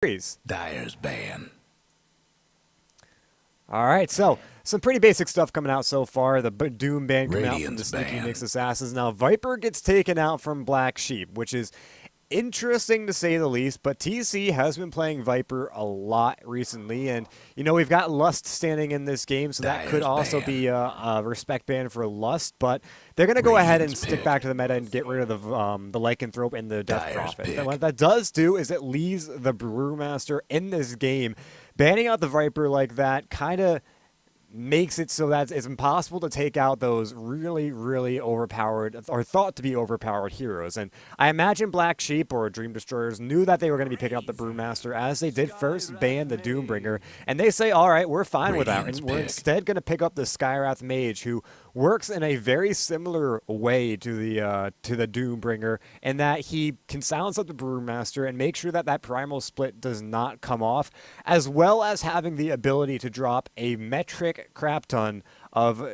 Dyer's ban. All right, so some pretty basic stuff coming out so far. The Doom ban coming out from the Radiant's Sneaky ban. Nyx Assassins. Now, Viper gets taken out from Black Sheep, which is interesting to say the least, but TC has been playing Viper a lot recently, and, you know, we've got Lust standing in this game, so that could Dyer's also ban. be a respect ban for Lust, but they're going to go ahead and Radiant's stick pick. back to the meta and get rid of the Lycanthrope and the Death Dyer's Prophet. pick. And what that does do is it leaves the Brewmaster in this game. Banning out the Viper like that kind of makes it so that it's impossible to take out those really, really overpowered or thought to be overpowered heroes. And I imagine Black Sheep or Dream Destroyers knew that they were going to be picking up the Brewmaster as they did first ban the Doombringer. And they say, all right, we're fine with that. And we're instead going to pick up the Skywrath Mage, who works in a very similar way to the Doombringer, in that he can silence up the Brewmaster and make sure that that primal split does not come off, as well as having the ability to drop a metric crap ton of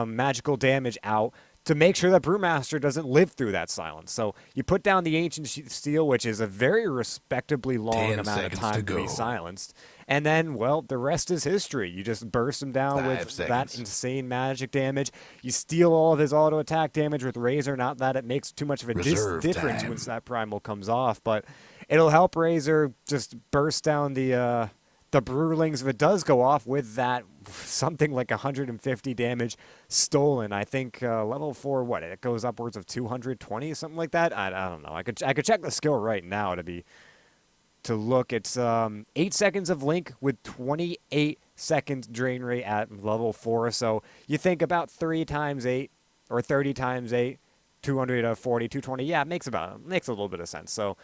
magical damage out to make sure that Brewmaster doesn't live through that silence. So you put down the Ancient Steel, which is a very respectably long amount of time to be silenced. And then, well, the rest is history. You just burst him down with that insane magic damage. You steal all of his auto attack damage with Razor. Not that it makes too much of a difference once that primal comes off, but it'll help Razor just burst down the Brewlings if it does go off with that something like 150 damage stolen. I think level 4, what, it goes upwards of 220, something like that. I don't know. I could check the skill right now to look. It's 8 seconds of Link with 28 seconds drain rate at level 4. So you think about 3 times 8 or 30 times 8, 240, 220. Yeah, it makes a little bit of sense. So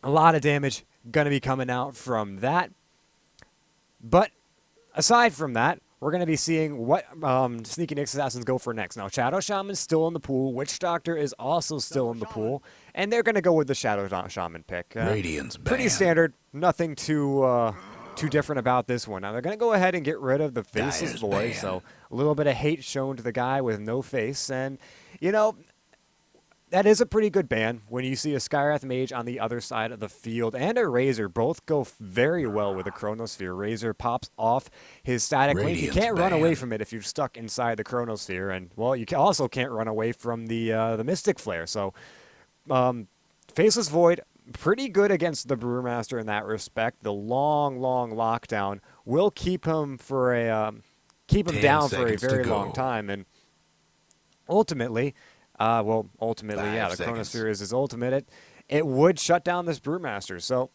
a lot of damage going to be coming out from that. But aside from that, we're going to be seeing what Sneaky Nyx Assassins go for next. Now, Shadow Shaman's still in the pool. Witch Doctor is also still in the pool. And they're going to go with the Shadow Shaman pick. Pretty standard. Nothing too different about this one. Now, they're going to go ahead and get rid of the Faceless Void. So a little bit of hate shown to the guy with no face. And, you know, that is a pretty good ban when you see a Skywrath Mage on the other side of the field and a Razor both go very well with a Chronosphere. Razor pops off his static link. You can't run away from it if you're stuck inside the Chronosphere, and, well, you also can't run away from the Mystic Flare. So, Faceless Void, pretty good against the Brewmaster in that respect. The long lockdown will keep him for down for a very long time, and ultimately. Yeah, the Chronosphere is his ultimate. It would shut down this Brewmaster. So,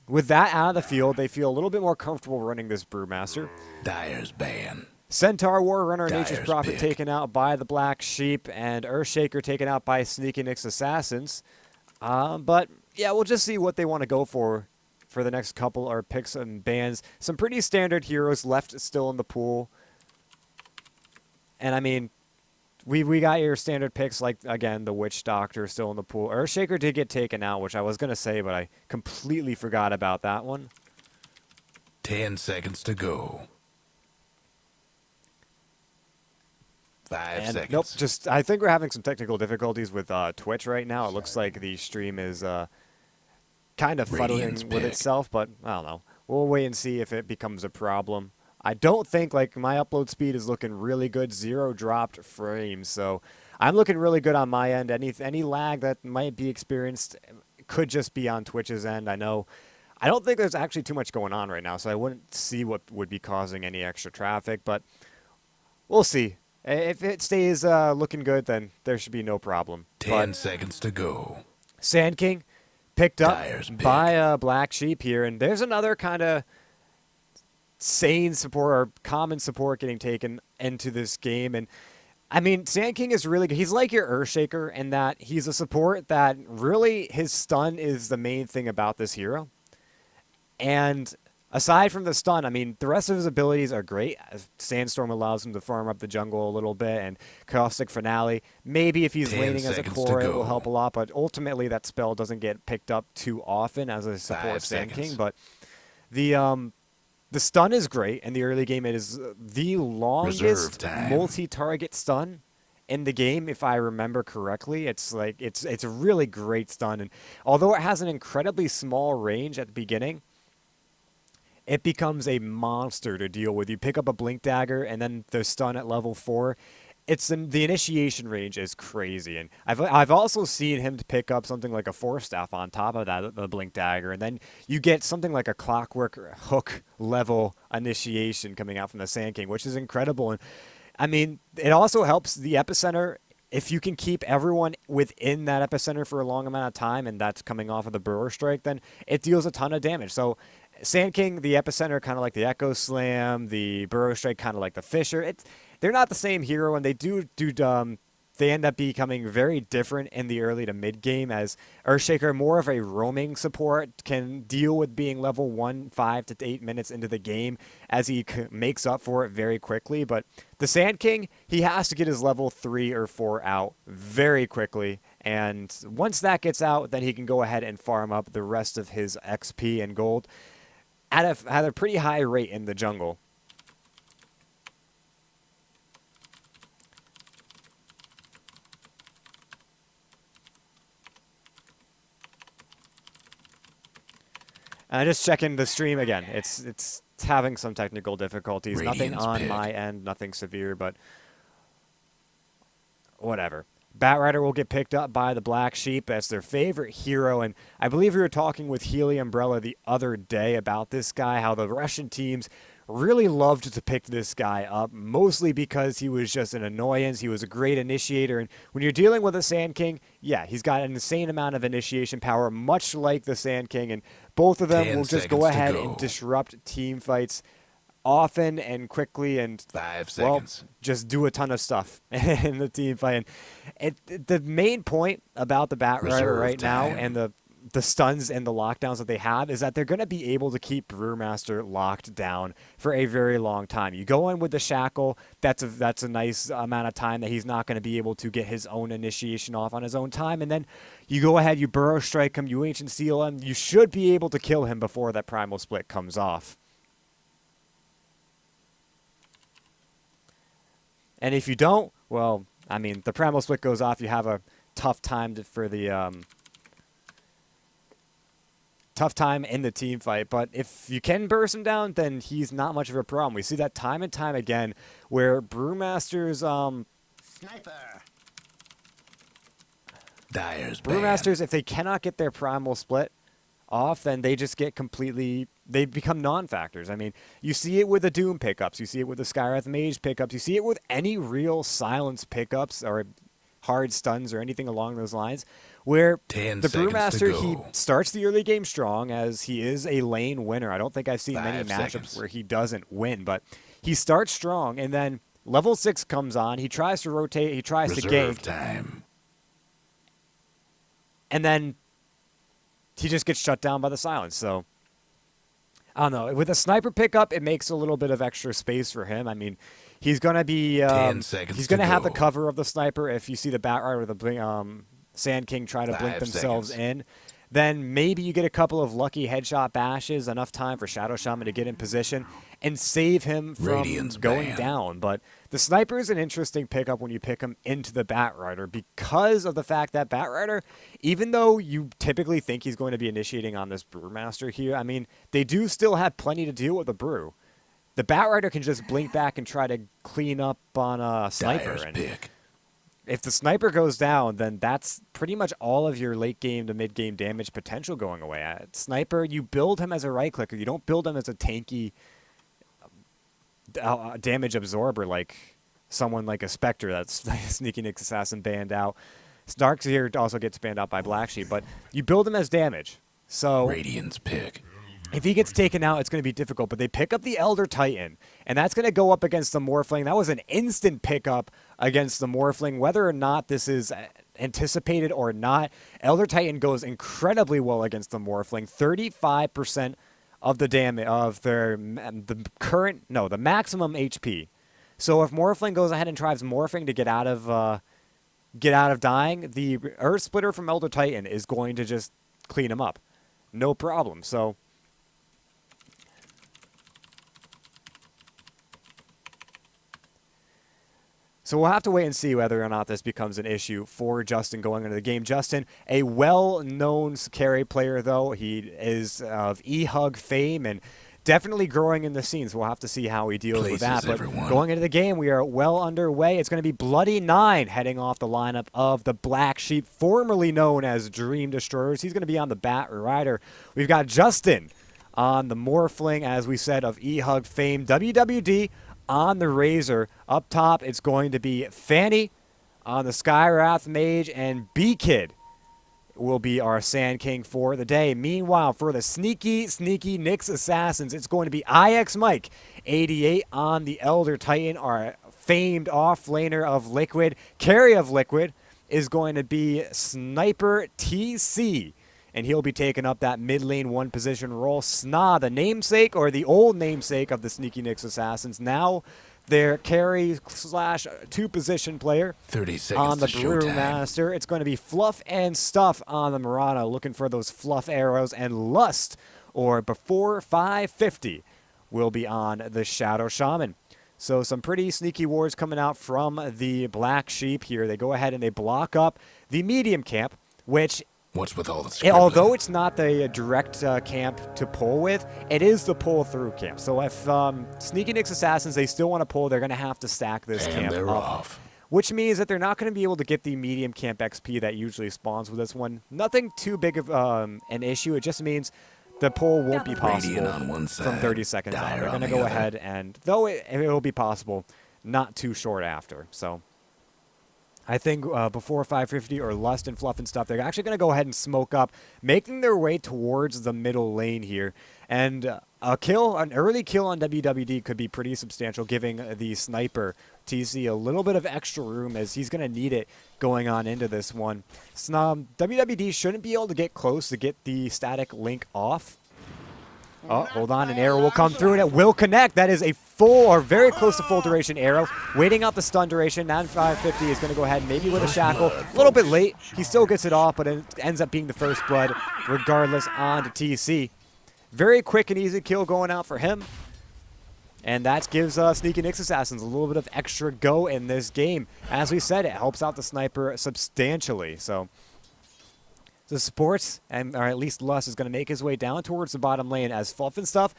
with that out of the field, they feel a little bit more comfortable running this Brewmaster. Dyer's ban. Centaur Warrunner, Nature's Prophet taken out by the Black Sheep, and Earthshaker taken out by Sneaky Nyx Assassins. But, yeah, we'll just see what they want to go for the next couple or picks and bans. Some pretty standard heroes left still in the pool. And, I mean, we got your standard picks, like, again, the Witch Doctor still in the pool. Earthshaker did get taken out, which I was going to say, but I completely forgot about that one. 10 seconds to go. 5 seconds. Nope, I think we're having some technical difficulties with Twitch right now. It looks like the stream is kind of fuddling with itself, but I don't know. We'll wait and see if it becomes a problem. I don't think, like, my upload speed is looking really good. 0 dropped frames, so I'm looking really good on my end. Any lag that might be experienced could just be on Twitch's end. I don't think there's actually too much going on right now, so I wouldn't see what would be causing any extra traffic, but we'll see. If it stays looking good, then there should be no problem. 10 seconds to go. Sand King picked up by Black Sheep here, and there's another kind of sane support or common support getting taken into this game. And I mean, Sand King is really good. He's like your Earthshaker in that he's a support that really his stun is the main thing about this hero. And aside from the stun, I mean, the rest of his abilities are great. Sandstorm allows him to farm up the jungle a little bit, and Caustic Finale, maybe if he's laning as a core, it will help a lot, but ultimately that spell doesn't get picked up too often as a support Sand King. But the stun is great. In the early game, it is the longest multi-target stun in the game, if I remember correctly. It's like it's a really great stun, and although it has an incredibly small range at the beginning, it becomes a monster to deal with. You pick up a blink dagger, and then the stun at level 4. The initiation range is crazy, and I've also seen him to pick up something like a force staff on top of that, the blink dagger, and then you get something like a clockwork hook level initiation coming out from the Sand King, which is incredible. And I mean, it also helps the epicenter. If you can keep everyone within that epicenter for a long amount of time, and that's coming off of the Burrow Strike, then it deals a ton of damage. So Sand King, the epicenter, kind of like the Echo Slam, the Burrow Strike, kind of like the Fisher. They're not the same hero, and they end up becoming very different in the early to mid game, as Earthshaker, more of a roaming support, can deal with being level 1 5 to 8 minutes into the game, as he makes up for it very quickly. But the Sand King, he has to get his level 3 or 4 out very quickly, and once that gets out, then he can go ahead and farm up the rest of his XP and gold at a pretty high rate in the jungle. Just checking the stream again. It's having some technical difficulties. Nothing on my end, nothing severe, but whatever. Batrider will get picked up by the Black Sheep as their favorite hero, and I believe we were talking with Healy Umbrella the other day about this guy, how the Russian teams really loved to pick this guy up, mostly because he was just an annoyance. He was a great initiator, and when you're dealing with a Sand King, yeah, he's got an insane amount of initiation power, much like the Sand King, and both of them will just go ahead and disrupt team fights often and quickly, and 5 seconds. Just do a ton of stuff in the team fight. And the main point about the Batrider right now, and the stuns and the lockdowns that they have, is that they're going to be able to keep Brewmaster locked down for a very long time. You go in with the Shackle, that's a nice amount of time that he's not going to be able to get his own initiation off on his own time, and then you go ahead, you Burrow Strike him, you Ancient Seal him, you should be able to kill him before that Primal Split comes off. And if you don't, well, I mean, the Primal Split goes off, you have a tough time for the tough time in the team fight. But if you can burst him down, then he's not much of a problem. We see that time and time again, where Brewmaster's Sniper. Brewmasters, if they cannot get their Primal Split off, then they just get they become non-factors. I mean, you see it with the Doom pickups, you see it with the Skywrath Mage pickups, you see it with any real silence pickups or hard stuns or anything along those lines, where the Brewmaster, he starts the early game strong, as he is a lane winner. I don't think I've seen many matchups where he doesn't win, but he starts strong, and then level 6 comes on, he tries to rotate, he tries to gank, and then he just gets shut down by the silence. So I don't know. With a sniper pickup, it makes a little bit of extra space for him. I mean, he's going to be he's going to have the cover of the sniper. If you see the Batrider or the Sand King try to blink themselves in, then maybe you get a couple of lucky headshot bashes, enough time for Shadow Shaman to get in position and save him from going down. But the sniper is an interesting pickup when you pick him into the Batrider, because of the fact that Batrider, even though you typically think he's going to be initiating on this Brewmaster here, I mean, they do still have plenty to deal with the Brew. The Batrider can just blink back and try to clean up on a sniper. If the sniper goes down, then that's pretty much all of your late game to mid game damage potential going away. At sniper, you build him as a right clicker. You don't build him as a tanky damage absorber like someone like a Spectre that's Sneaking Assassin banned out. Darkseer also gets banned out by Black Sheep, but you build him as damage. So Radiant's pick. If he gets taken out, it's going to be difficult. But they pick up the Elder Titan, and that's going to go up against the Morphling. That was an instant pickup against the Morphling. Whether or not this is anticipated or not, Elder Titan goes incredibly well against the Morphling. 35% of the damage of the maximum HP. So if Morphling goes ahead and tries morphing to get out of dying, the Earth Splitter from Elder Titan is going to just clean him up, no problem. So So we'll have to wait and see whether or not this becomes an issue for Justin going into the game. Justin, a well-known carry player, though. He is of E-Hug fame and definitely growing in the scene, so we'll have to see how he deals with that. But going into the game, we are well underway. It's going to be Bloody 9 heading off the lineup of the Black Sheep, formerly known as Dream Destroyers. He's going to be on the Bat Rider. We've got Justin on the Morphling, as we said, of E-Hug fame. WWD on the Razor. Up top, it's going to be Fanny on the Skywrath Mage, and B-Kid will be our Sand King for the day. Meanwhile, for the sneaky Nyx Assassins, it's going to be IX Mike 88 on the Elder Titan, our famed off-laner of Liquid. Carry of Liquid is going to be Sniper TC, and he'll be taking up that mid lane one position role. Sna, the namesake, or the old namesake of the Sneaky Nyx Assassins, now their carry slash two position player 30 seconds on the to showtime. Brewmaster. It's going to be Fluff and Stuff on the Murata, looking for those fluff arrows, and Lust, or Before 550, will be on the Shadow Shaman. So some pretty sneaky wards coming out from the Black Sheep here. They go ahead and they block up the medium camp, which, What's with all the scribbling? although it's not the direct camp to pull with, it is the pull-through camp. So if Sneaky Nyx Assassins, they still want to pull, they're going to have to stack this And camp they're up. off. Which means that they're not going to be able to get the medium camp XP that usually spawns with this one. Nothing too big of an issue. It just means the pull won't be possible Radiant on one from side, 30 seconds on. Dire They're on going to the go other. ahead, and though it will be possible, not too short after. So I think before 550 or Lust and Fluff and Stuff, they're actually going to go ahead and smoke up, making their way towards the middle lane here. And an early kill on WWD could be pretty substantial, giving the Sniper TC a little bit of extra room, as he's going to need it going on into this one. WWD shouldn't be able to get close to get the static link off. Oh, hold on, an arrow will come through, and it will connect. That is a full, or very close to full duration arrow. Waiting out the stun duration. 9550 is going to go ahead, maybe with a shackle. A little bit late. He still gets it off, but it ends up being the first blood, regardless, on to TC. Very quick and easy kill going out for him. And that gives Sneaky Nyx Assassins a little bit of extra go in this game. As we said, it helps out the Sniper substantially. So the supports, or at least Lust, is going to make his way down towards the bottom lane as Fluff and Stuff,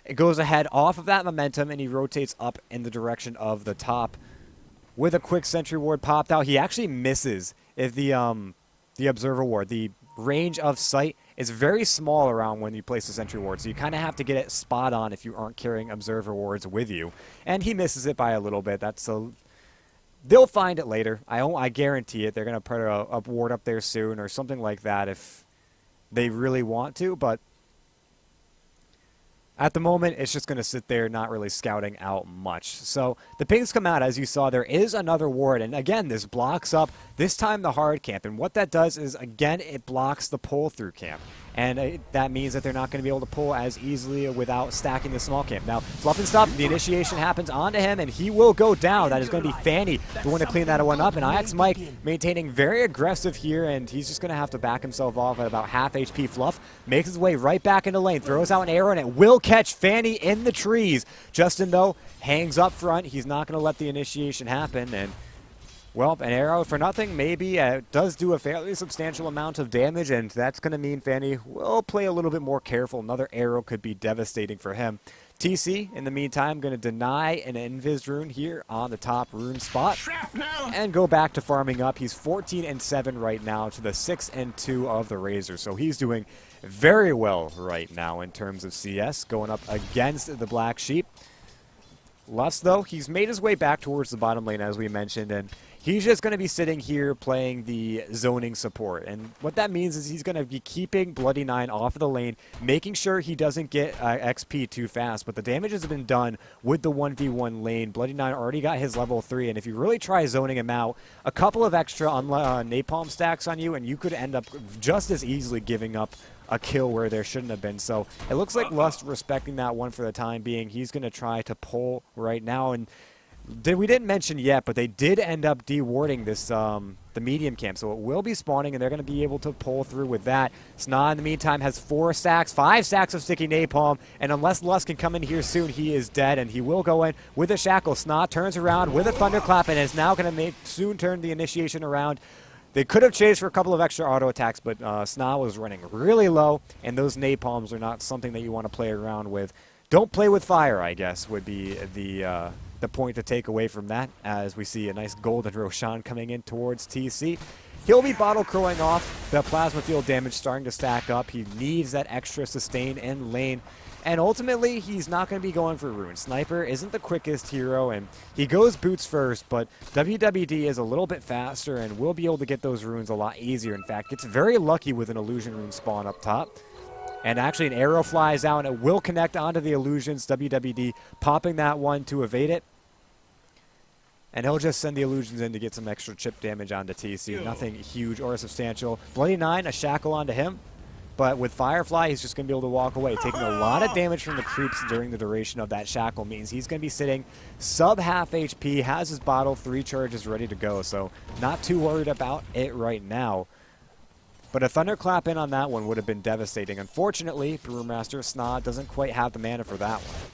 it goes ahead off of that momentum, and he rotates up in the direction of the top. With a quick sentry ward popped out, he actually misses if the observer ward. The range of sight is very small around when you place the sentry ward, so you kind of have to get it spot on if you aren't carrying observer wards with you. And he misses it by a little bit. They'll find it later. I guarantee it. They're going to put a ward up there soon or something like that if they really want to. But at the moment, it's just going to sit there not really scouting out much. So the pings come out. As you saw, there is another ward. And again, this blocks up, this time the hard camp. And what that does is, again, it blocks the pull-through camp. And that means that they're not going to be able to pull as easily without stacking the small camp. Now, Fluff and Stuff, the initiation happens onto him, and he will go down. That is going to be Fanny, the one to clean that one up. And IX Mike maintaining very aggressive here, and he's just going to have to back himself off at about half HP. Fluff makes his way right back into lane, throws out an arrow, and it will catch Fanny in the trees. Justin, though, hangs up front. He's not going to let the initiation happen, and well, an arrow for nothing, maybe. Does do a fairly substantial amount of damage, and that's going to mean Fanny will play a little bit more careful. Another arrow could be devastating for him. TC, in the meantime, going to deny an Invis rune here on the top rune spot and go back to farming up. He's 14-7 right now to the 6-2 of the Razor, so he's doing very well right now in terms of CS, going up against the Black Sheep. Lust, though, he's made his way back towards the bottom lane, as we mentioned, and he's just going to be sitting here playing the zoning support. And what that means is he's going to be keeping Bloody 9 off of the lane, making sure he doesn't get XP too fast. But the damage has been done with the 1v1 lane. Bloody 9 already got his level 3, and if you really try zoning him out, a couple of extra napalm stacks on you, and you could end up just as easily giving up a kill where there shouldn't have been. So it looks like Lust respecting that one for the time being. He's going to try to pull right now, and we didn't mention yet, but they did end up dewarding this the medium camp. So it will be spawning, and they're going to be able to pull through with that. Sna, in the meantime, has 5 stacks of sticky napalm, and unless Lust can come in here soon, he is dead, and he will go in with a shackle. Sna turns around with a thunderclap, and is now going to soon turn the initiation around. They could have chased for a couple of extra auto attacks, but Sna was running really low, and those napalms are not something that you want to play around with. Don't play with fire, I guess, would be the point to take away from that, as we see a nice golden Roshan coming in towards TC. He'll be bottle crowing off. The plasma field damage starting to stack up. He needs that extra sustain in lane. And ultimately, he's not going to be going for Rune. Sniper isn't the quickest hero, and he goes boots first, but WWD is a little bit faster and will be able to get those runes a lot easier. In fact, gets very lucky with an illusion rune spawn up top. And actually, an arrow flies out, and it will connect onto the illusions. WWD popping that one to evade it. And he'll just send the illusions in to get some extra chip damage onto TC. Nothing huge or substantial. Bloody 9, a shackle onto him. But with Firefly, he's just going to be able to walk away. Taking a lot of damage from the creeps during the duration of that shackle means he's going to be sitting sub-half HP, has his bottle, 3 charges ready to go. So not too worried about it right now. But a Thunderclap in on that one would have been devastating. Unfortunately, Brewmaster Sna doesn't quite have the mana for that one.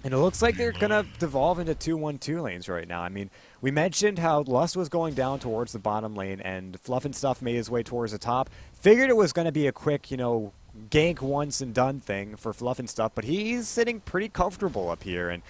And it looks like they're going to devolve into 2-1-2 lanes right now. I mean, we mentioned how Lust was going down towards the bottom lane, and Fluff and Stuff made his way towards the top. Figured it was going to be a quick, you know, gank once and done thing for Fluff and Stuff, but he's sitting pretty comfortable up here. And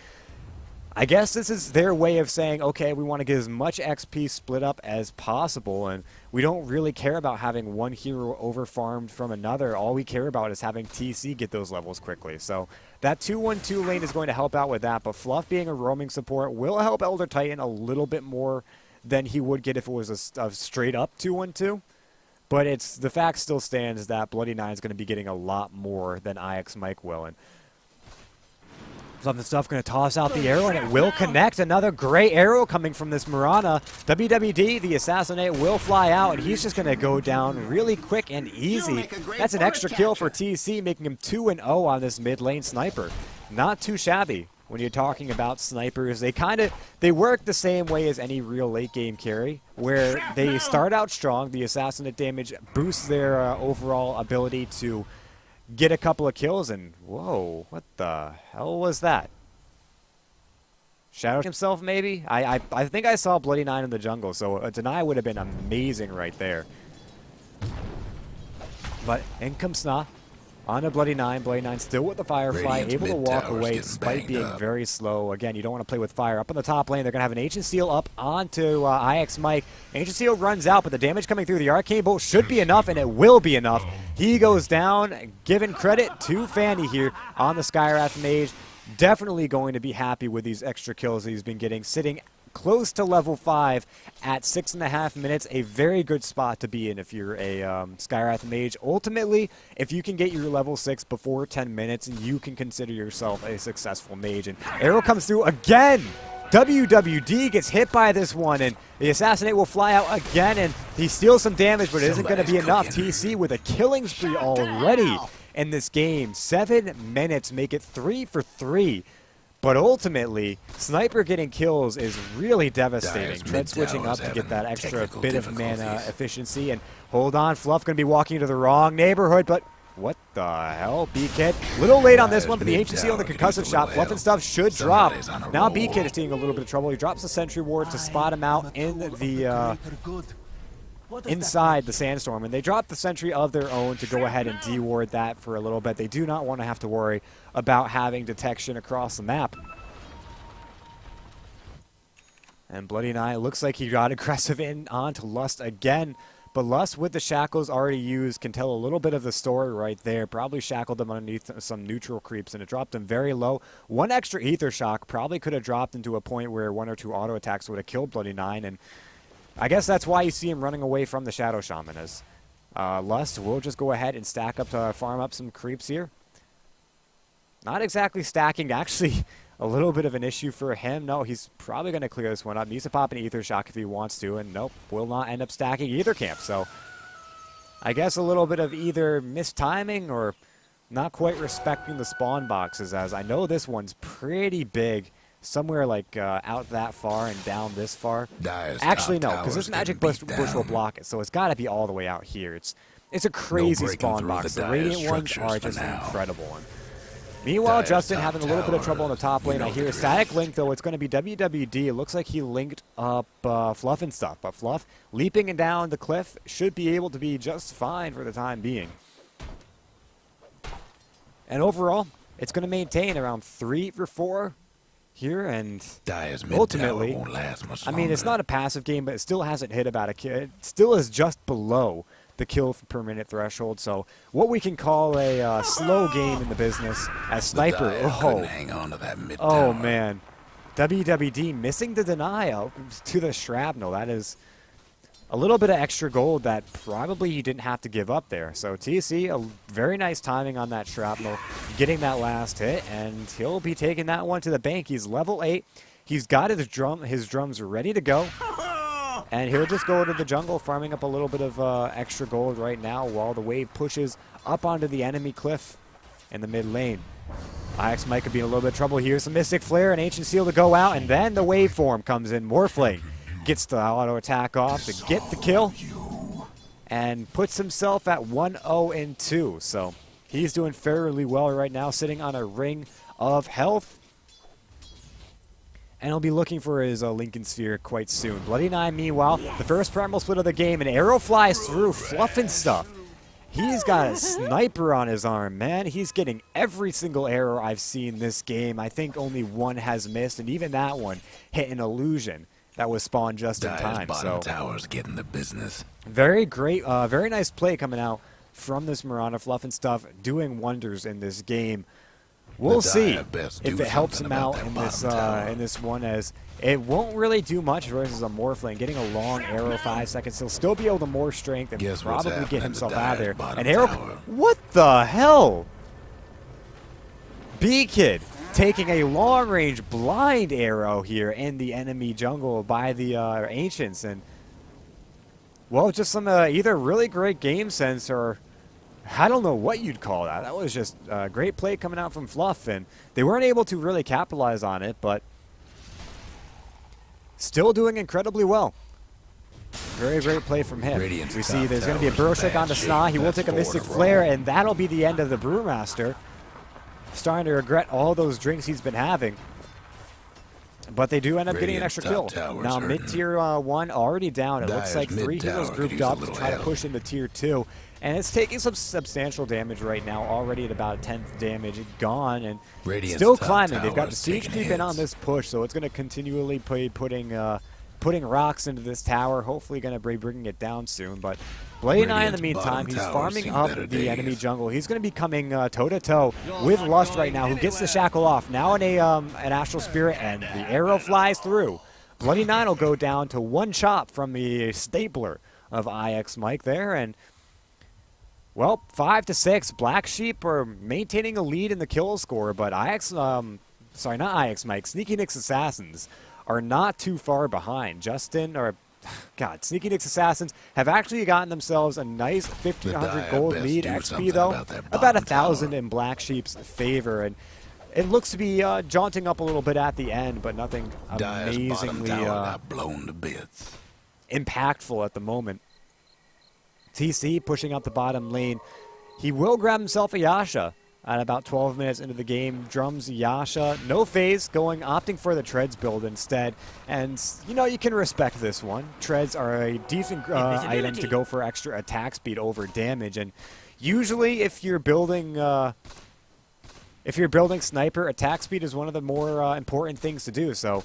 I guess this is their way of saying, okay, we want to get as much XP split up as possible, and we don't really care about having one hero over-farmed from another. All we care about is having TC get those levels quickly. So that 2-1-2 lane is going to help out with that, but Fluff being a roaming support will help Elder Titan a little bit more than he would get if it was a straight-up 2-1-2. But it's the fact still stands that Bloody 9 is going to be getting a lot more than IX Mike will. And Fluff and Stuff going to toss out the arrow, and it will connect. Another great arrow coming from this Mirana. WWD, the Assassinate, will fly out, and he's just going to go down really quick and easy. That's an extra kill for TC, making him 2-0 on this mid lane sniper. Not too shabby when you're talking about snipers. They work the same way as any real late game carry, where they start out strong. The Assassinate damage boosts their overall ability to get a couple of kills, and whoa, what the hell was that? Shadow himself, maybe? I think I saw Bloody 9 in the jungle, so a deny would have been amazing right there. But in comes Sna on a Bloody 9. Bloody 9 still with the Firefly, able to walk away despite being very slow. Again, you don't want to play with fire. Up on the top lane, they're going to have an Ancient Seal up onto IX Mike. Ancient Seal runs out, but the damage coming through the Arcane Bolt should be enough, and it will be enough. He goes down, giving credit to Fanny here on the Skywrath Mage. Definitely going to be happy with these extra kills that he's been getting, sitting close to level 5 at 6.5 minutes. A very good spot to be in if you're a Skywrath Mage. Ultimately, if you can get your level 6 before 10 minutes, you can consider yourself a successful mage. And arrow comes through again. WWD gets hit by this one, and the Assassinate will fly out again, and he steals some damage, but it isn't going to be enough. TC with a killing spree already in this game. 7 minutes make it 3 for 3. But ultimately, Sniper getting kills is really devastating. Tread switching up to get that extra bit of mana efficiency. And hold on, Fluff going to be walking into the wrong neighborhood, but what the hell? B-Kid, little late on this one, but the Ancient Seal on the concussive shot. Fluff and Stuff should drop. Now B-Kid is seeing a little bit of trouble. He drops the Sentry Ward to spot him out in the inside the Sandstorm, and they drop the Sentry of their own to go ahead and deward that for a little bit. They do not want to have to worry about having detection across the map. And Bloody 9 looks like he got aggressive in onto Lust again. But Lust, with the shackles already used, can tell a little bit of the story right there. Probably shackled them underneath some neutral creeps, and it dropped them very low. One extra Ether Shock probably could have dropped into a point where 1 or 2 auto attacks would have killed Bloody 9. And I guess that's why you see him running away from the Shadow Shaman. As Lust will just go ahead and stack up to farm up some creeps here. Not exactly stacking, actually. A little bit of an issue for him. No, he's probably going to clear this one up. Needs to pop an Ether Shock if he wants to, and nope, will not end up stacking either camp. So I guess a little bit of either mistiming or not quite respecting the spawn boxes, as I know this one's pretty big somewhere like out that far and down this far. Dire's Actually, top no, because this tower's magic getting bush beat will down. block it, so it's got to be all the way out here. It's a crazy breaking spawn through box. the The dire radiant ones structures are for just now. incredible. And meanwhile, Dire's Justin top having a little bit of trouble in the top tower, lane. I you know hear the a drill. static link, though. It's going to be WWD. It looks like he linked up Fluff and stuff. But Fluff, leaping and down the cliff, should be able to be just fine for the time being. And overall, it's going to maintain around 3 for 4 here. And Dire's mid ultimately, tower won't last much I mean, it's longer. not a passive game, but it still hasn't hit about a kill. It still is just below the kill per minute threshold. So what we can call a slow game in the business as Sniper. Dire couldn't Oh, hang on to that mid oh tower. man. WWD missing the denial to the shrapnel. That is a little bit of extra gold that probably he didn't have to give up there. So TC, a very nice timing on that shrapnel, getting that last hit, and he'll be taking that one to the bank. He's level 8. He's got his drums ready to go. And he'll just go to the jungle, farming up a little bit of extra gold right now while the wave pushes up onto the enemy cliff in the mid lane. IX Mike could be in a little bit of trouble here. Some Mystic Flare and Ancient Seal to go out, and then the waveform comes in. Morphling gets the auto attack off to get the kill and puts himself at 1-0-2. So he's doing fairly well right now, sitting on a ring of health. And he'll be looking for his Lincoln Sphere quite soon. Bloody Nine, meanwhile, the first primal split of the game. An arrow flies through, fluffing stuff. He's got a sniper on his arm, man. He's getting every single arrow I've seen this game. I think only one has missed, and even that one hit an illusion that was spawned just in Dire's time. bottom So tower's getting the business. very great, very nice play coming out from this Marauder. Fluff and stuff doing wonders in this game. We'll The see Dire best if do it helps something him about out that in this bottom tower. one, as it won't really do much versus a Morphling. Getting a long arrow, 5 seconds, he'll still be able to more strength and Guess what's probably happening get to himself Dire's out of there. bottom An arrow, tower? what the hell? B-Kid taking a long-range blind arrow here in the enemy jungle by the Ancients, and well, just some either really great game sense or I don't know what you'd call that. That was just a great play coming out from Fluff, and they weren't able to really capitalize on it, but still doing incredibly well. Very great play from him. Radiant's We top see there's going to be a tower's Burrow in Strike bad onto shape. Sna. He will That's take a 4 in a Mystic row. Flare, and that'll be the end of the Brewmaster. Starting to regret all those drinks he's been having. But they do end up getting an Radiant's extra kill. top tower's Now hurting. mid-tier 1 already down. It looks Dire's like 3 mid heroes tower grouped could use a up to little try to help. push into tier 2. And it's taking some substantial damage right now, already at about a 10th damage. It's gone and Radiant's still top climbing. They've got tower the is siege taking creep in on hits. this push, so it's going to continually be putting rocks into this tower. Hopefully going to be bringing it down soon. But Blade Eye in the Radiant's meantime, bottom he's tower's farming seen up better the enemy days. jungle. He's going to be coming toe-to-toe with Lust right now, who gets the shackle off. Now in an Astral Spirit, and the arrow flies through. Bloody Nine will go down to one chop from the stapler of IX Mike there, and well, 5-6. Black Sheep are maintaining a lead in the kill score, but sorry, not IX Mike, Sneaky Nick's Assassins are not too far behind. Sneaky Nick's Assassins have actually gotten themselves a nice 1,500 Dire gold best lead do XP, something though. about that About bottom 1,000 tower. in Black Sheep's favor, and it looks to be jaunting up a little bit at the end, but nothing Dire's bottom amazingly tower got blown to bits. impactful at the moment. TC pushing up the bottom lane. He will grab himself a Yasha at about 12 minutes into the game. Drums Yasha. No phase, opting for the Treads build instead. And, you can respect this one. Treads are a decent item to go for extra attack speed over damage. And usually if you're building Sniper, attack speed is one of the more important things to do. So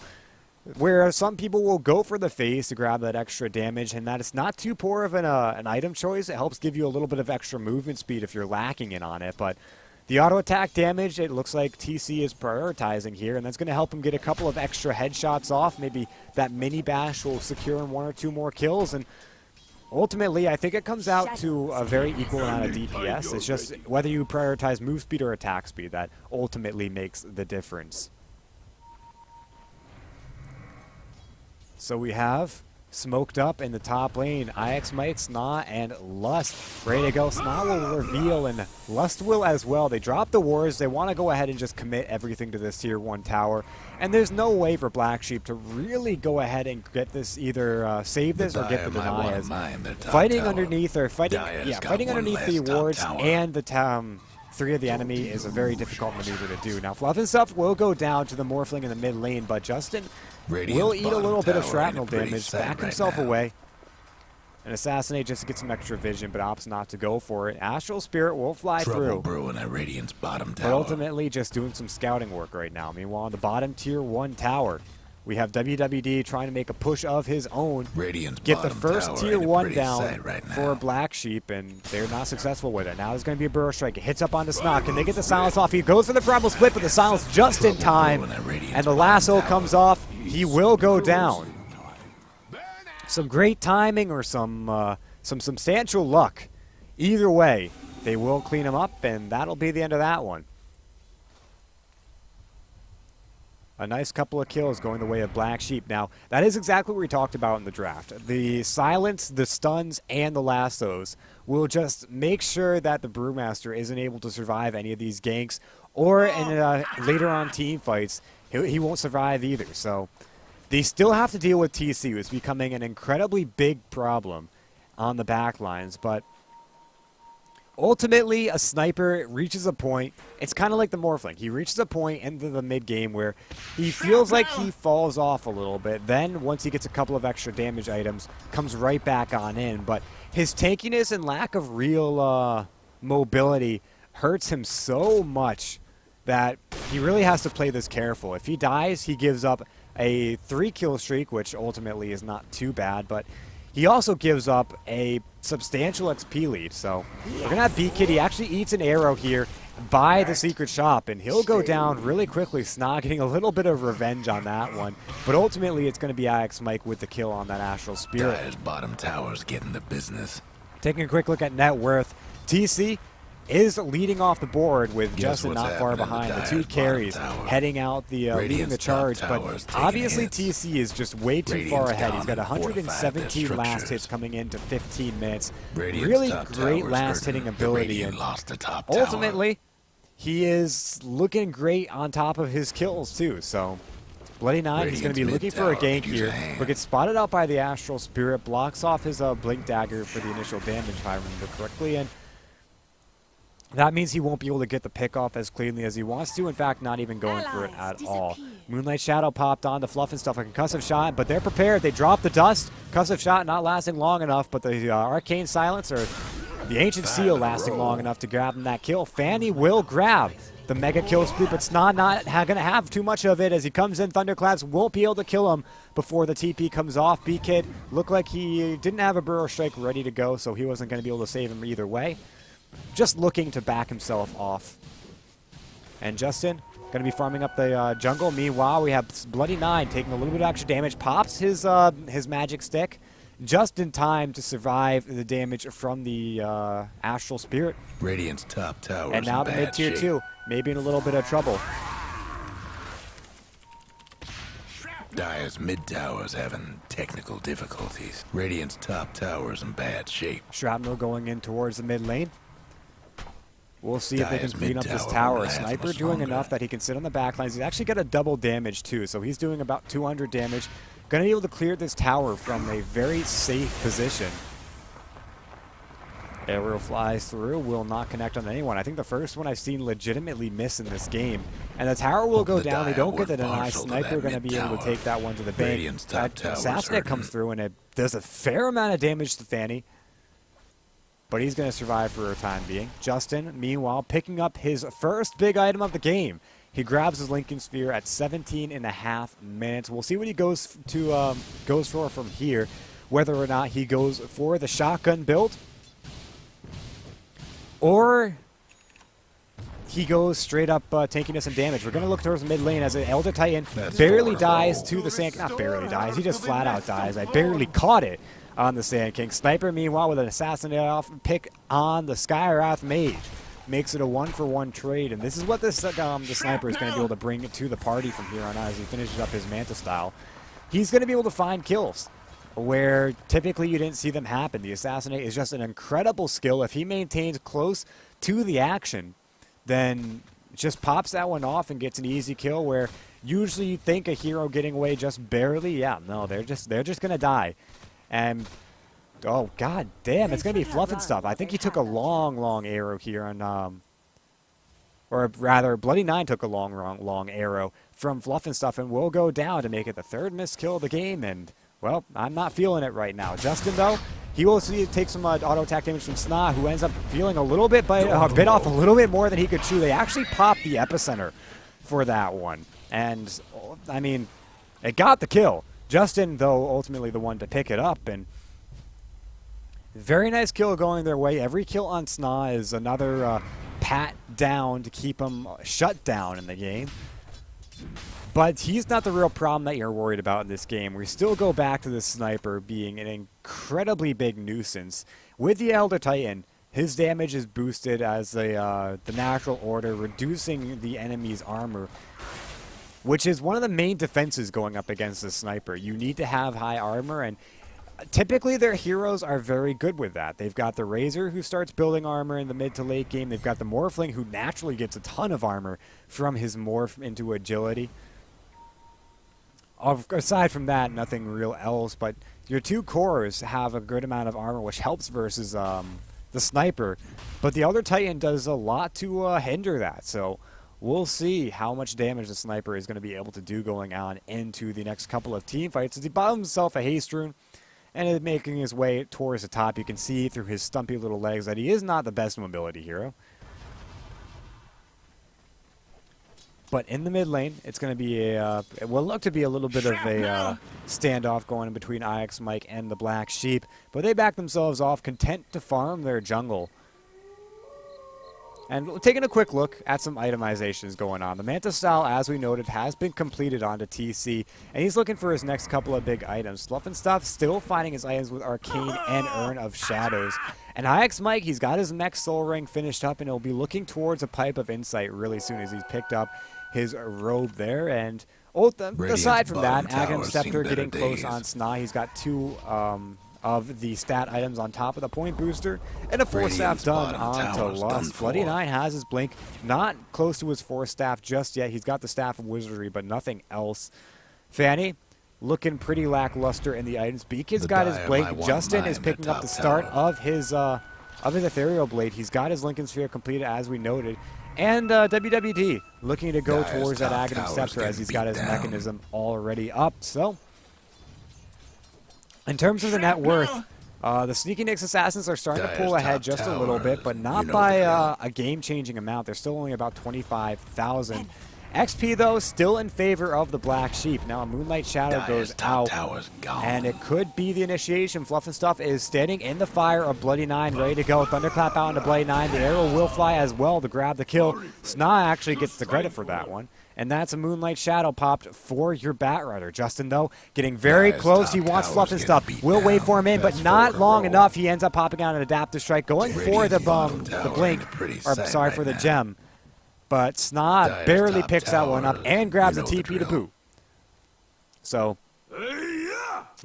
where some people will go for the phase to grab that extra damage, and that is not too poor of an item choice. It helps give you a little bit of extra movement speed if you're lacking it on it. But the auto attack damage, it looks like TC is prioritizing here, and that's going to help him get a couple of extra headshots off. Maybe that mini bash will secure him 1 or 2 more kills, and ultimately, I think it comes out to a very equal amount of DPS. It's just whether you prioritize move speed or attack speed that ultimately makes the difference. So we have smoked up in the top lane. IX Mike, Snot, and Lust ready to go. Snot will reveal, and Lust will as well. They drop the wars. They want to go ahead and just commit everything to this tier 1 tower. And there's no way for Black Sheep to really go ahead and get this, either save this or get the deny. As fighting underneath, or fighting underneath the wards and the 3 of the enemy is a very difficult maneuver to do. Now, Fluff and Stuff will go down to the Morphling in the mid lane, but Justin will eat a little bit of shrapnel damage, back himself away, and assassinate just to get some extra vision, but opts not to go for it. Astral Spirit will fly through, brewing at Radiant's bottom tower. but ultimately just doing some scouting work right now. Meanwhile, on the bottom tier 1 tower, we have WWD trying to make a push of his own, get the first tier 1 down for Black Sheep, and they're not successful with it. Now there's going to be a Burrow Strike. It hits up onto Snot. Can they get the silence off? He goes for the Primal Split, but the silence just in time, and the lasso comes off. He will go down. Some great timing or some substantial luck. Either way, they will clean him up, and that'll be the end of that one. A nice couple of kills going the way of Black Sheep. Now, that is exactly what we talked about in the draft. The silence, the stuns, and the lassos will just make sure that the Brewmaster isn't able to survive any of these ganks, or in later on team fights, he won't survive either. So they still have to deal with TC, who's becoming an incredibly big problem on the back lines, but ultimately, a sniper reaches a point. It's kind of like the Morphling. He reaches a point into the mid-game where he feels like he falls off a little bit. Then, once he gets a couple of extra damage items, comes right back on in. But his tankiness and lack of real mobility hurts him so much that he really has to play this careful. If he dies, he gives up a 3-kill streak, which ultimately is not too bad, but he also gives up a substantial XP lead. So we're going to have B-Kid. He actually eats an arrow here by the secret shop, and he'll go down really quickly. Snot getting a little bit of revenge on that one. But ultimately, it's going to be IX Mike with the kill on that Astral Spirit. Dyer's bottom tower's getting the business. Taking a quick look at net worth, TC is leading off the board with Justin not far behind. The 2 carries heading out, leading the charge, but obviously TC is just way too far ahead. He's got 117 last hits coming into 15 minutes. Really great last hitting ability, and ultimately he is looking great on top of his kills too. So Bloody Nine is going to be looking for a gank here, but gets spotted out by the Astral Spirit, blocks off his Blink Dagger for the initial damage, if I remember correctly, and that means he won't be able to get the pick off as cleanly as he wants to. In fact, not even going for it at all. Moonlight Shadow popped on the Fluff and Stuff, a concussive shot, but they're prepared. They drop the dust. Concussive shot not lasting long enough, but the Arcane Silence, or the Ancient Seal, lasting long enough to grab him that kill. Fanny will grab the mega kill spree, but Snot not going to have too much of it as he comes in. Thunderclaps won't be able to kill him before the TP comes off. B-Kid looked like he didn't have a Burrow Strike ready to go, so he wasn't going to be able to save him either way. Just looking to back himself off. And Justin going to be farming up the jungle. Meanwhile, we have Bloody Nine taking a little bit of extra damage. Pops his magic stick just in time to survive the damage from the Astral Spirit. Radiant's top tower. And now the mid-tier 2, maybe in a little bit of trouble. Dyer's mid tower's having technical difficulties. Radiant's top tower's in bad shape. Shrapnel going in towards the mid lane. We'll see if they can clean up this tower. Sniper doing enough that he can sit on the back lines. He's actually got a double damage too, so he's doing about 200 damage. Going to be able to clear this tower from a very safe position. Arrow flies through, will not connect on anyone. I think the first one I've seen legitimately miss in this game. And the tower will go down. They don't get the deny. Sniper going to be able to take that one to the bank. Assassinate comes through, and it does a fair amount of damage to Fanny. But he's going to survive for a time being. Justin, meanwhile, picking up his first big item of the game. He grabs his Lincoln Sphere at 17.5 minutes. We'll see what he goes for from here. Whether or not he goes for the shotgun build, or he goes straight up tankiness and damage. We're going to look towards the mid lane as an Elder Titan barely dies to the Sand King. Not barely dies, he just flat out dies. I barely caught it on the Sand King. Sniper, meanwhile, with an assassinate off pick on the Skywrath Mage. Makes it a 1-for-1 trade, and this is what the Sniper is going to be able to bring to the party from here on out as he finishes up his Manta style. He's going to be able to find kills. where typically you didn't see them happen. The Assassinate is just an incredible skill. If he maintains close to the action, then just pops that one off and gets an easy kill, where usually you think a hero getting away just barely. Yeah, no, they're just going to die. And oh, god damn, it's going to be Fluff and Stuff. I think he took a long arrow here on, or rather, Bloody Nine took a long arrow from Fluff and Stuff and will go down to make it the third missed kill of the game. And, well, I'm not feeling it right now. Justin, though, he will take some auto attack damage from Sna, who ends up feeling a little bit, bit off a little bit more than he could chew. They actually popped the epicenter for that one. And, I mean, it got the kill. Justin, though, ultimately the one to pick it up. And very nice kill going their way. Every kill on Sna is another pat down to keep him shut down in the game. But he's not the real problem that you're worried about in this game. We still go back to the Sniper being an incredibly big nuisance. With the Elder Titan, his damage is boosted as the natural order, reducing the enemy's armor, which is one of the main defenses going up against the Sniper. You need to have high armor, and typically their heroes are very good with that. They've got the Razor, who starts building armor in the mid to late game. They've got the Morphling, who naturally gets a ton of armor from his morph into agility. Aside from that, nothing real else, but your two cores have a good amount of armor, which helps versus the Sniper. But the Elder Titan does a lot to hinder that, so we'll see how much damage the Sniper is going to be able to do going on into the next couple of team fights. As he bought himself a haste rune and is making his way towards the top, you can see through his stumpy little legs that he is not the best mobility hero. But in the mid lane, it's going to be it will look to be a little bit of a standoff going in between IX Mike and the Black Sheep. But they back themselves off, content to farm their jungle. And taking a quick look at some itemizations going on. The Manta Style, as we noted, has been completed onto TC, and he's looking for his next couple of big items. Fluff and Stuff still finding his items with Arcane and Urn of Shadows. And IX Mike, he's got his Mech Soul Ring finished up, and he'll be looking towards a Pipe of Insight really soon as he's picked up his robe there. And aside from that, Aghanim Scepter getting close on Sna. He's got two of the stat items on top of the point booster, and a 4-staff done onto Lust. Bloody Nine has his blink, not close to his 4-staff just yet. He's got the Staff of Wizardry, but nothing else. Fanny, looking pretty lackluster in the items. Beacon's got his blink. Justin is picking up the start of his Ethereal Blade. He's got his Lincoln Sphere completed, as we noted. And WWD looking to go towards that Aghanim Scepter as he's got his mechanism already up. So, in terms of the net worth, the Sneaky Nyx Assassins are starting to pull ahead just a little bit, but not by a game-changing amount. They're still only about 25,000. XP, though, still in favor of the Black Sheep. Now, a Moonlight Shadow goes out, and it could be the initiation. Fluff and Stuff is standing in the fire of Bloody Nine, ready to go. Thunderclap out into Bloody Nine. The arrow will fly as well to grab the kill. Sna actually gets the credit for that one. And that's a Moonlight Shadow popped for your Batrider. Justin, though, getting very close. He wants Fluff and Stuff. Will wait for him in, but not long enough. He ends up popping out an Adaptive Strike, going for the blink, or sorry, for the gem. But Sna barely picks that one up and grabs a TP to boot. So,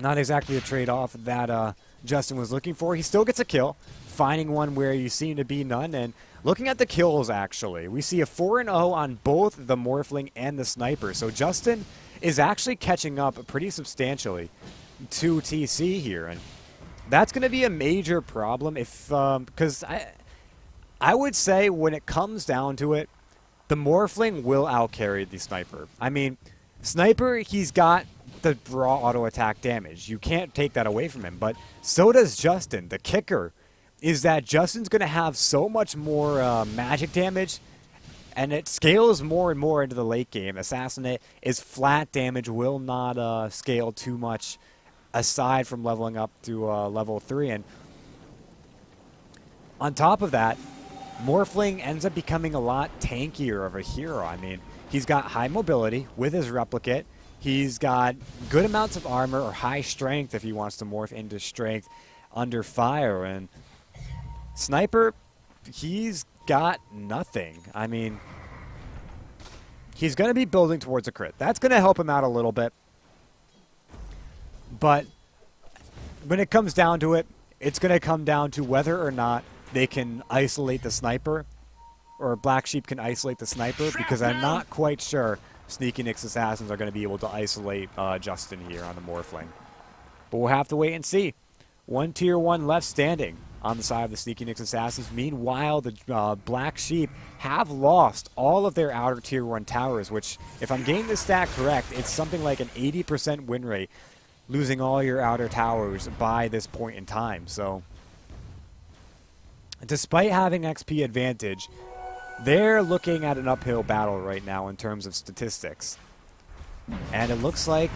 not exactly a trade-off that Justin was looking for. He still gets a kill, finding one where you seem to be none. And looking at the kills, actually, we see a 4-0 on both the Morphling and the Sniper. So Justin is actually catching up pretty substantially to TC here. And that's going to be a major problem if, because I would say when it comes down to it, the Morphling will outcarry the Sniper. I mean, Sniper, he's got the raw auto attack damage. You can't take that away from him, but so does Justin. The kicker is that Justin's going to have so much more magic damage, and it scales more and more into the late game. Assassinate is flat damage, will not scale too much aside from leveling up to level 3. And on top of that, Morphling ends up becoming a lot tankier of a hero. I mean, he's got high mobility with his replicate. He's got good amounts of armor, or high strength if he wants to morph into strength under fire. And Sniper, he's got nothing. I mean, he's going to be building towards a crit. That's going to help him out a little bit. But when it comes down to it, it's going to come down to whether or not they can isolate the sniper, or Black Sheep can isolate the sniper, because I'm not quite sure Sneaky Nick's assassins are going to be able to isolate Justin here on the Morphling. But we'll have to wait and see. One tier 1 left standing on the side of the Sneaky Nick's assassins. Meanwhile, the Black Sheep have lost all of their outer tier 1 towers, which, if I'm getting this stat correct, it's something like an 80% win rate, losing all your outer towers by this point in time. So, despite having XP advantage, they're looking at an uphill battle right now in terms of statistics. And it looks like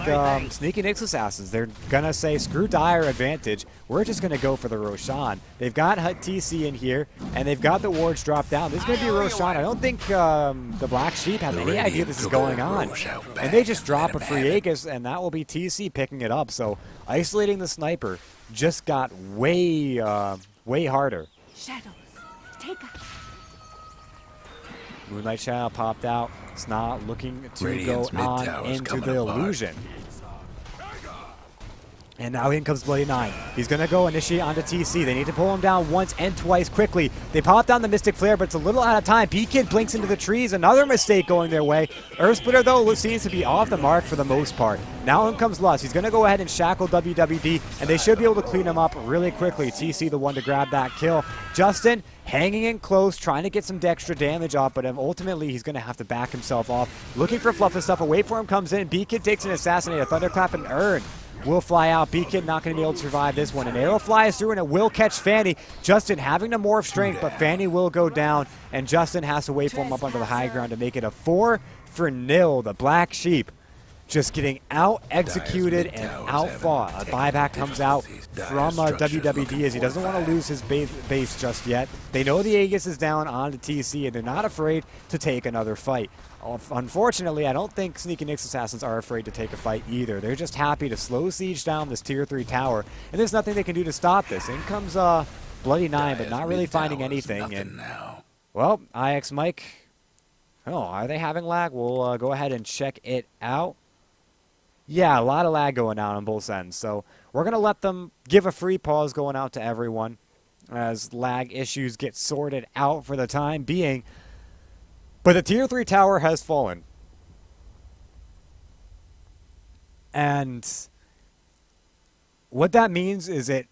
Sneaky Nick's assassins, they're going to say, screw dire advantage, we're just going to go for the Roshan. They've got Hut TC in here, and they've got the wards dropped down. This is going to be a Roshan. I don't think the Black Sheep have any idea this is going on. And they just drop a free Aegis, and that will be TC picking it up. So isolating the sniper just got way, way harder. Shadows, take us. Moonlight Shadow popped out. It's not looking to Radiant's go mid on tower's into coming the apart. illusion. And now in comes Bloody 9. He's going to go initiate onto TC. They need to pull him down once and twice quickly. They pop down the Mystic Flare, but it's a little out of time. B-Kid blinks into the trees. Another mistake going their way. Earthsplitter, though, seems to be off the mark for the most part. Now in comes Lust. He's going to go ahead and shackle WWD, and they should be able to clean him up really quickly. TC, the one to grab that kill. Justin hanging in close, trying to get some extra damage off, but ultimately he's going to have to back himself off. Looking for Fluff and stuff. Away for him comes in. B-Kid takes an assassinate. A Thunderclap and Urn will fly out. B-Kid not going to be able to survive this one. An arrow flies through, and it will catch Fanny. Justin having to morph strength, but Fanny will go down, and Justin has to wait for him up onto the high ground to make it a 4-0. The Black Sheep just getting out-executed and out-fought. A buyback comes out from WWD as he doesn't want to lose his base just yet. They know the Aegis is down onto TC, and they're not afraid to take another fight. Unfortunately, I don't think Sneaky Nick's assassins are afraid to take a fight either. They're just happy to slow siege down this tier 3 tower, and there's nothing they can do to stop this. In comes Bloody 9, but not really finding anything. And well, IX Mike, oh, are they having lag? We'll go ahead and check it out. Yeah, a lot of lag going on both ends. So we're going to let them give a free pause going out to everyone as lag issues get sorted out for the time being. But the tier 3 tower has fallen. And what that means is it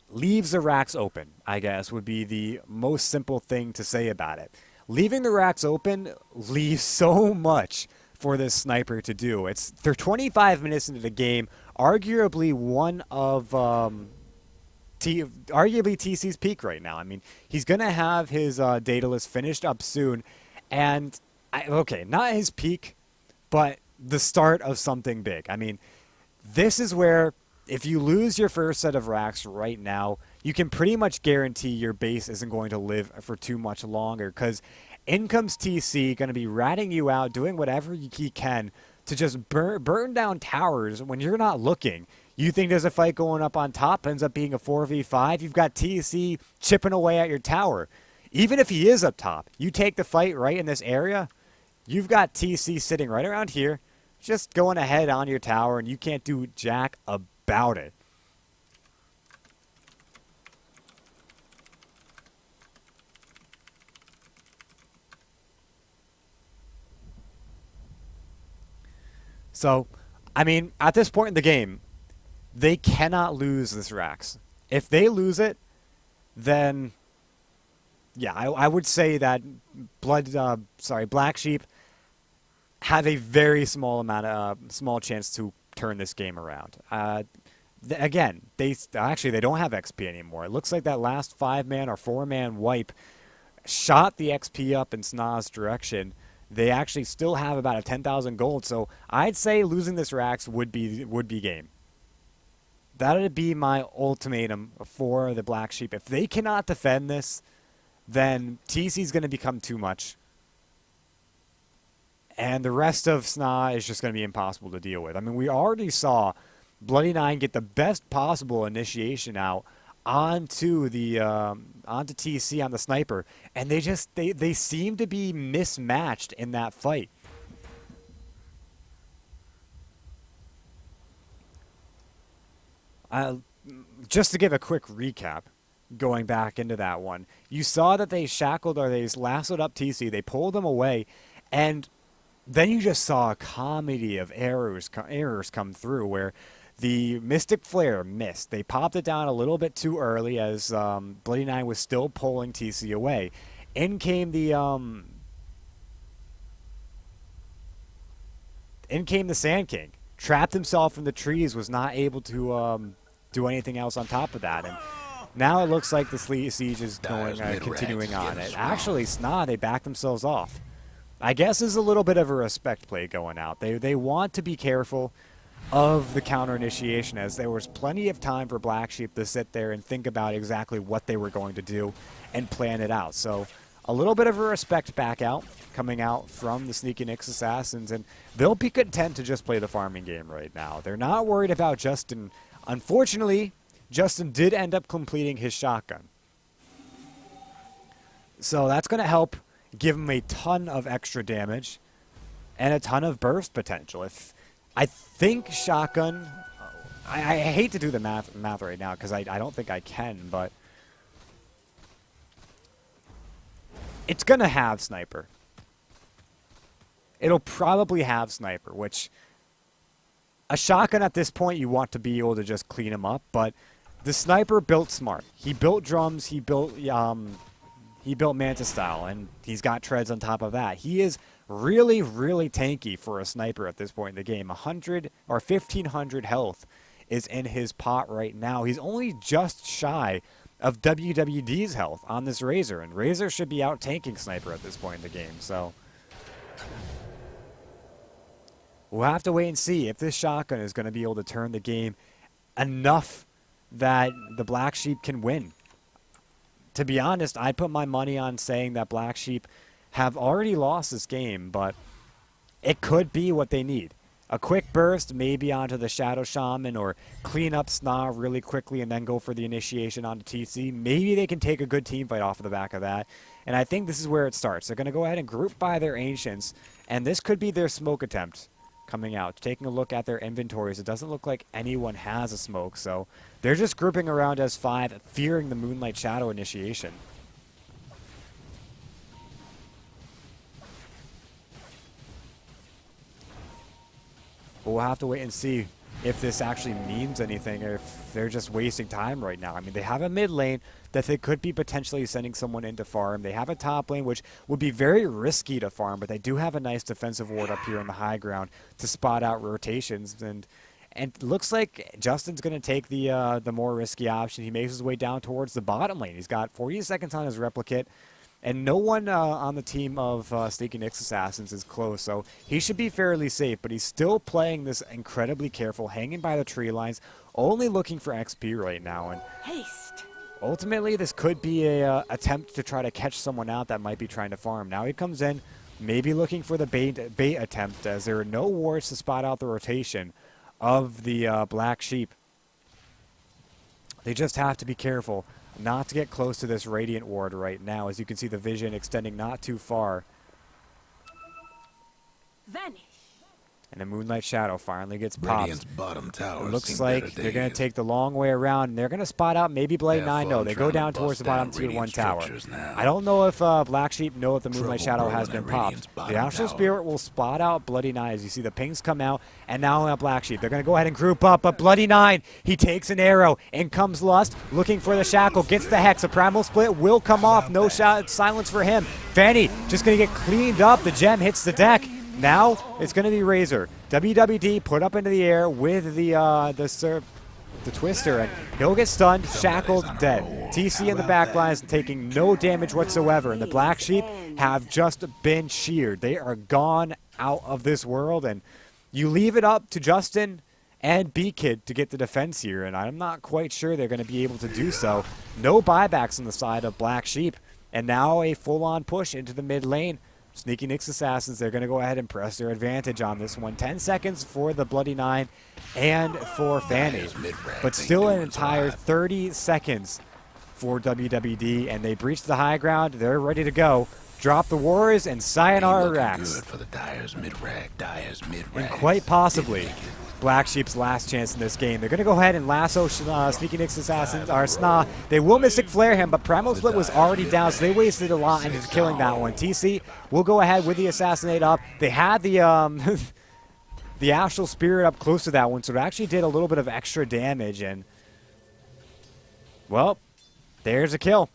leaves the racks open, I guess, would be the most simple thing to say about it. Leaving the racks open leaves so much for this sniper to do. They're 25 minutes into the game, arguably one of arguably TC's peak right now. I mean, he's gonna have his Daedalus finished up soon, and okay, not his peak, but the start of something big. I mean, this is where if you lose your first set of racks right now, you can pretty much guarantee your base isn't going to live for too much longer, because in comes TC, going to be ratting you out, doing whatever he can to just burn down towers when you're not looking. You think there's a fight going up on top, ends up being a 4v5. You've got TC chipping away at your tower. Even if he is up top, you take the fight right in this area, you've got TC sitting right around here, just going ahead on your tower, and you can't do jack about it. So, I mean, at this point in the game, they cannot lose this Rax. If they lose it, then, yeah, I would say that Black Sheep have a very small chance to turn this game around. Again, they don't have XP anymore. It looks like that last 5-man or 4-man wipe shot the XP up in Sna's direction. They actually still have about a 10,000 gold, so I'd say losing this Rax would be game. That would be my ultimatum for the Black Sheep. If they cannot defend this, then TC's going to become too much. And the rest of Sna is just going to be impossible to deal with. I mean, we already saw Bloody 9 get the best possible initiation out onto the onto TC on the sniper, and they seem to be mismatched in that fight. Just to give a quick recap, going back into that one, you saw that they shackled or they lassoed up TC, they pulled him away, and then you just saw a comedy of errors come through where the Mystic Flare missed. They popped it down a little bit too early as Bloody Nine was still pulling TC away. In came the Sand King. Trapped himself in the trees, was not able to do anything else on top of that. And now it looks like the siege is going continuing on. It actually, they backed themselves off. I guess there's a little bit of a respect play going out. They want to be careful of the counter initiation, as there was plenty of time for Black Sheep to sit there and think about exactly what they were going to do and plan it out. So a little bit of a respect back out, coming out from the Sneaky Nyx Assassins, and they'll be content to just play the farming game right now. They're not worried about Justin. Unfortunately, Justin did end up completing his shotgun. So that's going to help give him a ton of extra damage and a ton of burst potential. I think shotgun, I hate to do the math right now because I don't think I can, but it's going to have sniper. It'll probably have sniper, which a shotgun at this point you want to be able to just clean him up, but the sniper built smart. He built drums, he built Mantis style, and he's got treads on top of that. He is really, really tanky for a sniper at this point in the game. 100 or 1,500 health is in his pot right now. He's only just shy of WWD's health on this Razor, and Razor should be out tanking sniper at this point in the game. So we'll have to wait and see if this shotgun is going to be able to turn the game enough that the Black Sheep can win. To be honest, I put my money on saying that Black Sheep have already lost this game, but it could be what they need. A quick burst, maybe onto the Shadow Shaman, or clean up Sna really quickly and then go for the initiation onto TC. Maybe they can take a good team fight off of the back of that. And I think this is where it starts. They're going to go ahead and group by their Ancients, and this could be their smoke attempt coming out. Taking a look at their inventories, it doesn't look like anyone has a smoke, so they're just grouping around as 5, fearing the Moonlight Shadow initiation. But we'll have to wait and see if this actually means anything, or if they're just wasting time right now. I mean, they have a mid lane that they could be potentially sending someone in to farm. They have a top lane, which would be very risky to farm, but they do have a nice defensive ward up here on the high ground to spot out rotations. And it looks like Justin's going to take the more risky option. He makes his way down towards the bottom lane. He's got 40 seconds on his replicate, and no one on the team of Sneaky Nyx Assassins is close, so he should be fairly safe, but he's still playing this incredibly careful, hanging by the tree lines, only looking for XP right now. And Haste. ultimately, this could be a attempt to try to catch someone out that might be trying to farm. Now he comes in, maybe looking for the bait attempt, as there are no wards to spot out the rotation of the Black Sheep. They just have to be careful not to get close to this Radiant ward right now. As you can see, the vision extending not too far. Vanish. And the Moonlight Shadow finally gets popped. Radiant's bottom tower. It looks like they're going to take the long way around, and they're going to spot out maybe Bloody Nine. No, they go down towards the bottom tier 1 tower. I don't know if Black Sheep know if the Moonlight Shadow has been popped. The Astral Spirit will spot out Bloody Nine as you see the pings come out, and now on Black Sheep. They're going to go ahead and group up, but Bloody Nine, he takes an arrow. In comes Lust, looking for the Shackle, gets the Hex. A Primal Split will come off. No silence for him. Fanny just going to get cleaned up. The gem hits the deck. Now it's going to be Razor. WWD put up into the air with the Twister, and he'll get stunned, shackled, dead. TC in the back lines taking no damage whatsoever, and the Black Sheep have just been sheared. They are gone out of this world, and you leave it up to Justin and B-Kid to get the defense here, and I'm not quite sure they're going to be able to do so. No buybacks on the side of Black Sheep, and now a full-on push into the mid lane. Sneaky Nyx Assassins, they're going to go ahead and press their advantage on this one. 10 seconds for the Bloody Nine and for Fanny. But still an entire 30 seconds for WWD, and they breach the high ground. They're ready to go. drop the wars, and Ain't sayonara looking Rex. good for the Dyer's mid-rack. And quite possibly Black Sheep's last chance in this game. They're going to go ahead and lasso Sneaky Nick's Assassins, or Sna. They will Mystic Flare him, but Primal Split was already down, so they wasted a lot into killing that one. TC will go ahead with the Assassinate up. They had the the Astral Spirit up close to that one, so it actually did a little bit of extra damage, and well, there's a kill.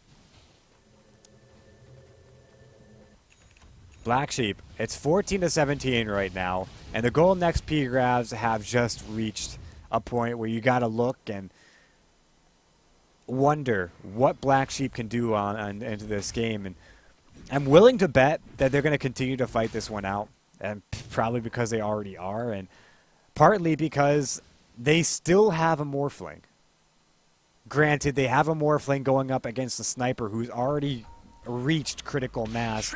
Black Sheep, it's 14-17 right now, and the Golden XP grabs have just reached a point where you gotta look and wonder what Black Sheep can do on into this game, and I'm willing to bet that they're going to continue to fight this one out, and probably because they already are, and partly because they still have a Morphling. Granted, they have a Morphling going up against a Sniper who's already reached critical mass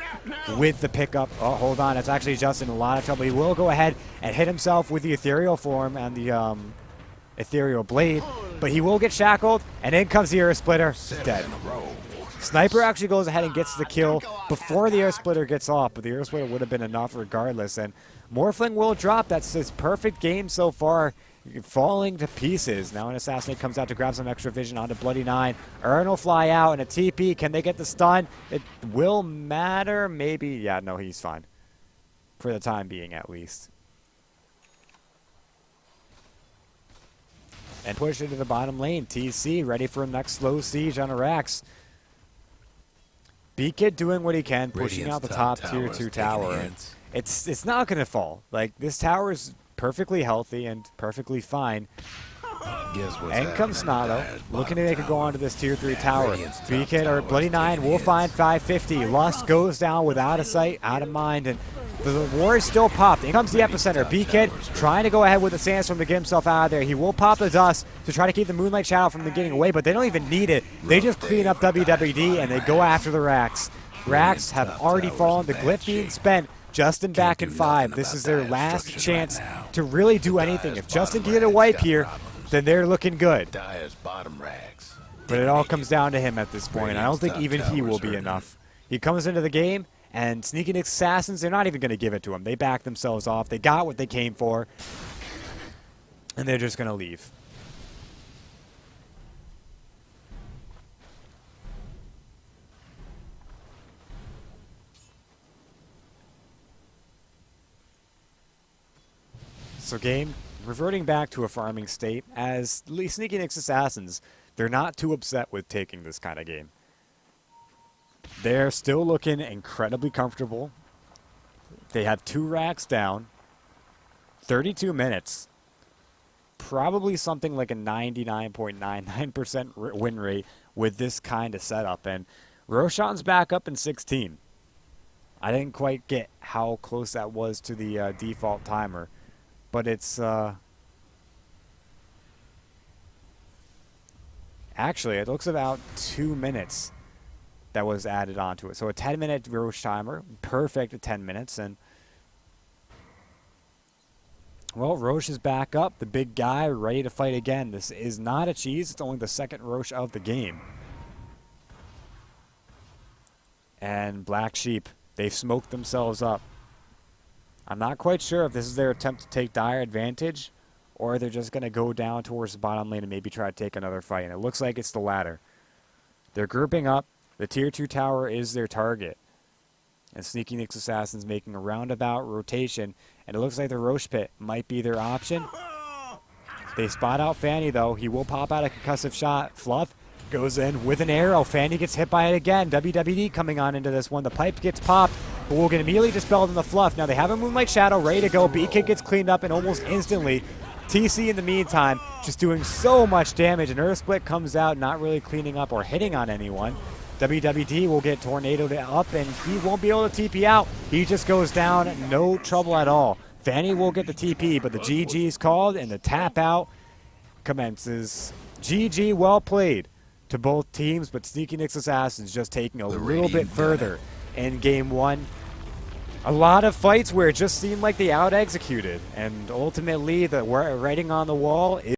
with the pickup. Oh, hold on. It's actually just in a lot of trouble. He will go ahead and hit himself with the Ethereal Form and the Ethereal Blade, but he will get shackled, and in comes the Air Splitter. Dead. Sniper actually goes ahead and gets the kill before the Air Splitter gets off, but the Air Splitter would have been enough regardless, and Morphling will drop. That's his perfect game so far, falling to pieces. Now an Assassinate comes out to grab some extra vision onto Bloody 9. Ern will fly out, and a TP. Can they get the stun? It will matter, maybe. Yeah, no, he's fine. For the time being, at least. And push into the bottom lane. TC ready for a next slow siege on Arax. B-Kid doing what he can, pushing out the top tier 2 tower. And it's not going to fall. Like, this tower is perfectly healthy and perfectly fine. And comes Snato, looking to make it go onto this tier 3 tower. B-Kid or Bloody 9 will find 550. Lust goes down without a sight, out of mind, and the war is still popped. In comes the epicenter. B-Kid trying to go ahead with the Sandstorm to get himself out of there. He will pop the dust to try to keep the Moonlight Shadow from getting away, but they don't even need it. They just clean up WWD and they go after the racks. Racks have already fallen. The Glyph being spent. Justin back in 5. This is their last chance to really do anything. If Justin can get a wipe here, then they're looking good. But it all comes down to him at this point. I don't think even he will be enough. He comes into the game, and Sneaky Nick's Assassins, they're not even going to give it to him. They back themselves off. They got what they came for, and they're just going to leave. So game, reverting back to a farming state, as Sneaky Nick's Assassins, they're not too upset with taking this kind of game. They're still looking incredibly comfortable. They have 2 racks down, 32 minutes, probably something like a 99.99% win rate with this kind of setup. And Roshan's back up in 16. I didn't quite get how close that was to the default timer. But it's, actually, it looks about 2 minutes that was added onto it. So a 10-minute Roche timer, perfect at 10 minutes. And, well, Roche is back up, the big guy, ready to fight again. This is not a cheese. It's only the second Roche of the game. And Black Sheep, they've smoked themselves up. I'm not quite sure if this is their attempt to take dire advantage, or they're just going to go down towards the bottom lane and maybe try to take another fight. And it looks like it's the latter. They're grouping up. The tier 2 tower is their target. And Sneaky Nick's Assassins making a roundabout rotation. And it looks like the Roche Pit might be their option. They spot out Fanny, though. He will pop out a concussive shot. Fluff goes in with an arrow. Fanny gets hit by it again. WWD coming on into this one. The pipe gets popped, but will get immediately dispelled in the Fluff. Now they have a Moonlight Shadow ready to go. B-Kid gets cleaned up and almost instantly. TC in the meantime just doing so much damage. And Earth Split comes out not really cleaning up or hitting on anyone. WWD will get tornadoed up and he won't be able to TP out. He just goes down, no trouble at all. Fanny will get the TP, but the GG's called and the tap out commences. GG, well played to both teams, but Sneaky Nick's Assassins just taking a little bit further in game 1. A lot of fights where it just seemed like they out-executed, and ultimately the writing on the wall is